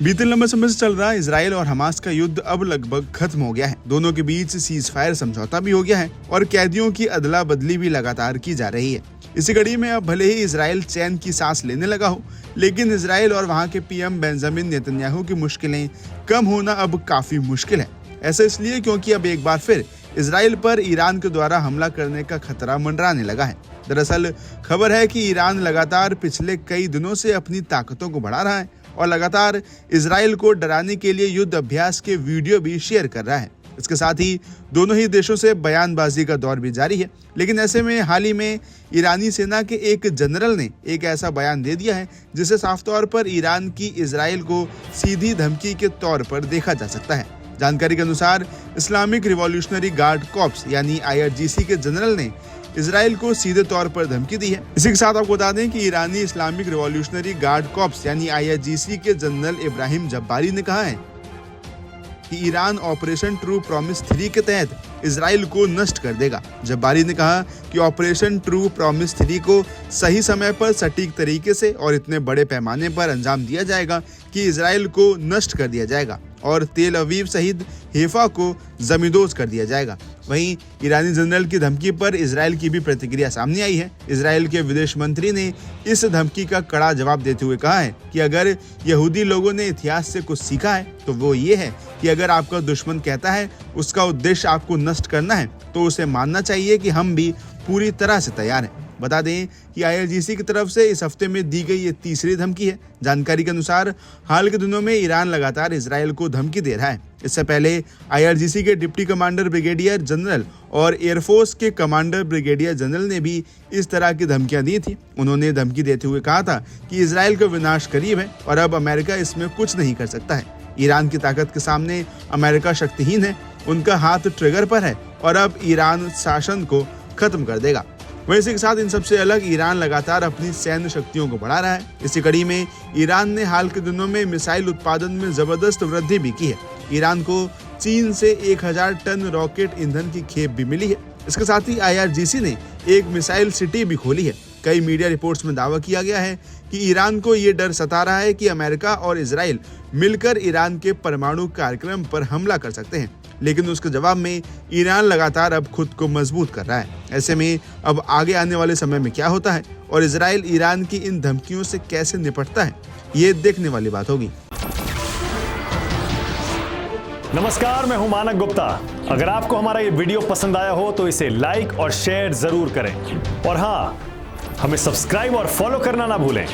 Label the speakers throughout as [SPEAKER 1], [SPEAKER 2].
[SPEAKER 1] बीते लंबे समय से चल रहा इजराइल और हमास का युद्ध अब लगभग खत्म हो गया है। दोनों के बीच सीज फायर समझौता भी हो गया है और कैदियों की अदला बदली भी लगातार की जा रही है। इसी कड़ी में अब भले ही इजराइल चैन की सांस लेने लगा हो, लेकिन इजराइल और वहां के पीएम बेंजामिन नेतन्याहू की मुश्किलें कम होना अब काफी मुश्किल है। ऐसा इसलिए क्योंकि अब एक बार फिर इजराइल पर ईरान के द्वारा हमला करने का खतरा मंडराने लगा है। दरअसल खबर है कि ईरान लगातार पिछले कई दिनों से अपनी ताकतों को बढ़ा रहा है और लगातार इजराइल को डराने के लिए युद्ध अभ्यास के वीडियो भी शेयर कर रहा है। इसके साथ ही दोनों ही देशों से बयानबाजी का दौर भी जारी है। लेकिन ऐसे में हाल ही में ईरानी सेना के एक जनरल ने एक ऐसा बयान दे दिया है जिसे साफ तौर पर ईरान की इजराइल को सीधी धमकी के तौर पर देखा जा सकता है। जानकारी के अनुसार इस्लामिक रिवॉल्यूशनरी गार्ड कॉर्प्स यानी IRGC के जनरल ने इजराइल को सीधे तौर पर धमकी दी है। इसी के साथ आपको बता दें कि ईरानी इस्लामिक रिवॉल्यूशनरी गार्ड कॉर्प्स यानी IRGC के जनरल इब्राहिम जब्बारी ने कहा है कि ईरान ऑपरेशन ट्रू प्रॉमिस 3 के तहत इजराइल को नष्ट कर देगा। जब्बारी ने कहा कि ऑपरेशन ट्रू प्रॉमिस 3 को सही समय पर सटीक तरीके से और इतने बड़े पैमाने पर अंजाम दिया जाएगा कि इजराइल को नष्ट कर दिया जाएगा और तेल अवीव सहित हेफा को जमींदोज कर दिया जाएगा। वहीं ईरानी जनरल की धमकी पर इजराइल की भी प्रतिक्रिया सामने आई है। इजराइल के विदेश मंत्री ने इस धमकी का कड़ा जवाब देते हुए कहा है कि अगर यहूदी लोगों ने इतिहास से कुछ सीखा है तो वो ये है कि अगर आपका दुश्मन कहता है उसका उद्देश्य आपको नष्ट करना है तो उसे मानना चाहिए कि हम भी पूरी तरह से तैयार हैं। बता दें कि IRGC की तरफ से इस हफ्ते में दी गई ये तीसरी धमकी है। जानकारी के अनुसार हाल के दिनों में ईरान लगातार इजराइल को धमकी दे रहा है। इससे पहले IRGC के डिप्टी कमांडर ब्रिगेडियर जनरल और एयरफोर्स के कमांडर ब्रिगेडियर जनरल ने भी इस तरह की धमकियां दी थी। उन्होंने धमकी देते हुए कहा था कि इजराइल का विनाश करीब है और अब अमेरिका इसमें कुछ नहीं कर सकता है। ईरान की ताकत के सामने अमेरिका शक्तिहीन है, उनका हाथ ट्रिगर पर है और अब ईरान शासन को खत्म कर देगा। वहीं इसी के साथ इन सबसे अलग ईरान लगातार अपनी सैन्य शक्तियों को बढ़ा रहा है। इसी कड़ी में ईरान ने हाल के दिनों में मिसाइल उत्पादन में जबरदस्त वृद्धि भी की है। ईरान को चीन से 1000 टन रॉकेट ईंधन की खेप भी मिली है। इसके साथ ही IRGC ने एक मिसाइल सिटी भी खोली है। कई मीडिया रिपोर्ट्स में दावा किया गया है कि ईरान को ये डर सता रहा है कि अमेरिका और इजराइल मिलकर ईरान के परमाणु कार्यक्रम पर हमला कर सकते हैं, लेकिन उसके जवाब में ईरान लगातार अब खुद को मजबूत कर रहा है। ऐसे में अब आगे आने वाले समय में क्या होता है और इजराइल ईरान की इन धमकियों से कैसे निपटता है, ये देखने वाली बात होगी।
[SPEAKER 2] नमस्कार, मैं हूं मानक गुप्ता। अगर आपको हमारा ये वीडियो पसंद आया हो तो इसे लाइक और शेयर जरूर करें और हाँ, हमें सब्सक्राइब और फॉलो करना ना भूलें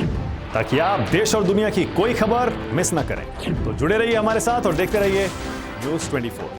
[SPEAKER 2] ताकि आप देश और दुनिया की कोई खबर मिस ना करें। तो जुड़े रहिए हमारे साथ और देखते रहिए न्यूज़ 24।